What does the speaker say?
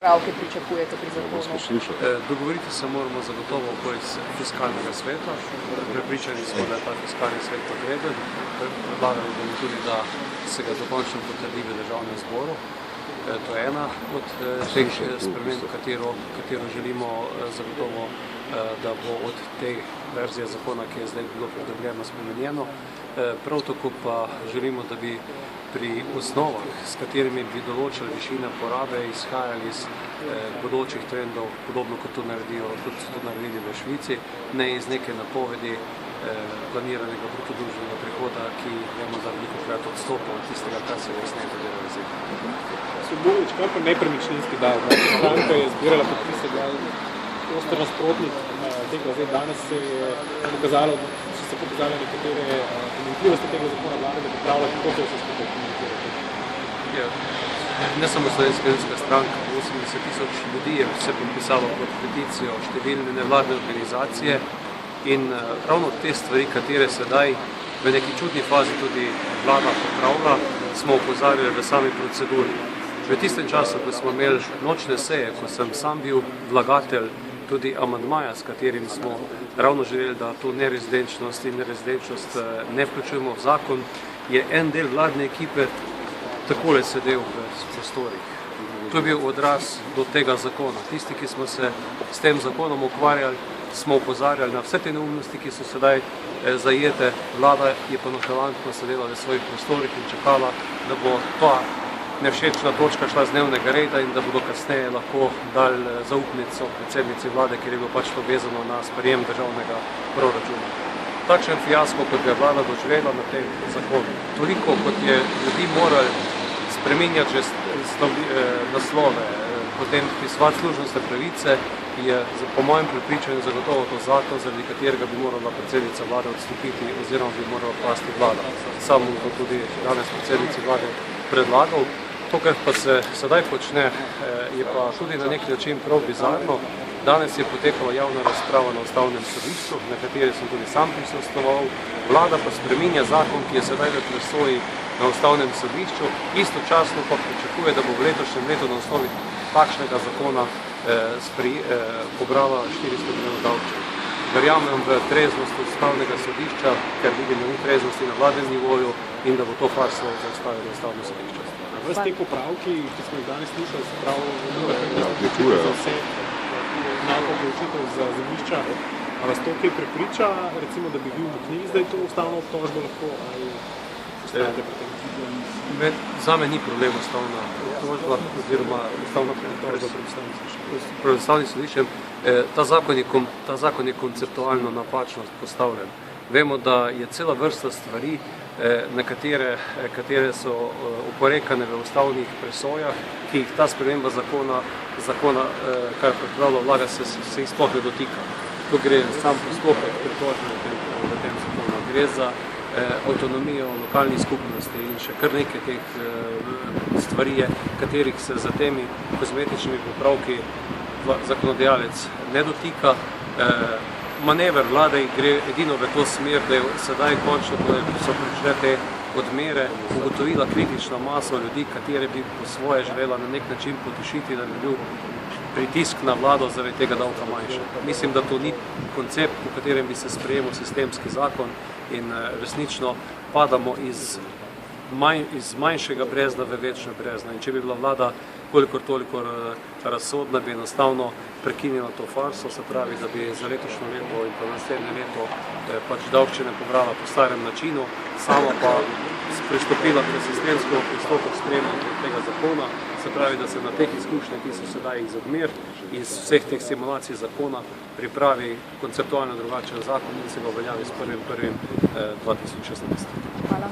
Pravke pričakujete pri zakonu? Dogovoriti se moramo zagotovo okoli fiskalnega sveta. Prepričani smo, da je ta fiskalni svet potreben. Predlagali bomo tudi, da se ga dokončno potrdi v Državnem zboru. To je ena od teh sprememb, katero želimo zagotovo, da bo od te verzije zakona, ki je zdaj bilo pridobljeno, spremenjeno. Prav tako pa želimo, da bi pri osnovah, s katerimi bi določili višine porabe, izhajali iz bodočih trendov, podobno kot to naredili v Švici, ne iz neke napovedi planiranega bruto družbenega prihoda, ki vemo, da velikokrat odstopa od tistega, kar se resneje tudi realizira. Svobodovič, kaj pa nepremičninski davek? Stranka je zbirala podpise, oster nasprotnik tega. Zdaj danes se so pokazali nekatere pomanjkljivosti tega zakona vlade, da pripravlja, kako to vse skupaj komentirati. Ne samo Slovenska ljudska stranka, 80.000 ljudi je se podpisalo pod peticijo, številne nevladne organizacije in ravno te stvari, katere sedaj v neki čudni fazi tudi vlada popravlja, smo opozarjali v sami proceduri. V tistem času, ko smo imeli nočne seje, ko sem sam bil vlagatelj tudi amandmaja, s katerim smo ravno želeli, da to nerezidenčnost in nerezidenčnost ne vključujemo v zakon, je en del vladne ekipe takole sedel v prostorih. To je bil odraz do tega zakona. Tisti, ki smo se s tem zakonom ukvarjali, smo opozarjali na vse te neumnosti, ki so sedaj zajete. Vlada je pa nonšalantno sedela v svojih prostorih in čakala, da bo ta nevšečna točka šla z dnevnega reda in da bodo kasneje lahko dali zaupnico predsednici vlade, ker je bilo pač to vezano na sprejem državnega proračuna. Takšen fiasko, kot je vlada doživela na tem zakonu. Toliko, kot je ljudi morali spreminjati že naslove, potem pisovati služnostne pravice, je po mojem prepričanju zagotovo to zakon, zaradi katerega bi morala predsednica vlade odstopiti oziroma bi morala pasti vlada. Sam bom to tudi danes predsednici vlade predlagal. To, kar pa se sedaj počne, je pa tudi na nek način prav bizarno. Danes je potekala javna razprava na Ustavnem sodišču, na kateri sem tudi sam prisostvoval. Vlada pa spreminja zakon, ki je sedaj v presoji na Ustavnem sodišču, istočasno pa pričakuje, da bo v letošnjem letu na osnovi takšnega zakona pobrala 400 milijonov davčev. Verjamem v treznost Ustavnega sodišča, ker vidim, da ni treznosti na vladnem nivoju in da bo to farso zaustavilo Ustavno sodišče. Vse te popravki, ki smo jih danes slišali, se pravi, za vse enako odločitev za zemljišča, a vas to kaj prepriča, recimo, da bi vi umaknili zdaj to ustavno obtožbo lahko, ali ustavite pri tem? Zame ni problem ustavna obtožba oziroma ustavna pritožba pred Ustavnim sodiščem. Ta zakon je konceptualno napačno postavljen. Vemo, da je cela vrsta stvari, katere so oporekane v ustavnih presojah, ki jih ta sprememba zakona, kar pripravlja vlada, se jih sploh ne dotika. To gre sam postopek pritožbe v tem zakonu. Gre za avtonomijo lokalnih skupnosti in še kar nekaj teh stvari, katerih se za temi kozmetičnimi popravki zakonodajalec ne dotika. Manever vlade gre edino v to smer, da je sedaj končno, ko so prišle te odmere, ugotovila kritična masa ljudi, katere bi po svoje želela na nek način potešiti, da bi bil pritisk na vlado zaradi tega davka manjši. Mislim, da to ni koncept, po katerem bi se sprejemal sistemski zakon in resnično padamo iz manjšega brezna v večne brezna. In če bi bila vlada kolikor toliko razsodna, bi enostavno prekinila to farso, se pravi, da bi za letošnjo leto in pa naslednje leto pač davščine pobrala po starem načinu, sama pa pristopila k sistemskemu pristopu k sprejemanju tega zakona, se pravi, da se na teh izkušnjah, ki so sedaj iz odmer, iz vseh teh simulacij zakona, pripravi konceptualno drugačen zakon in se ga uveljavi s 1.1.2016. Hvala.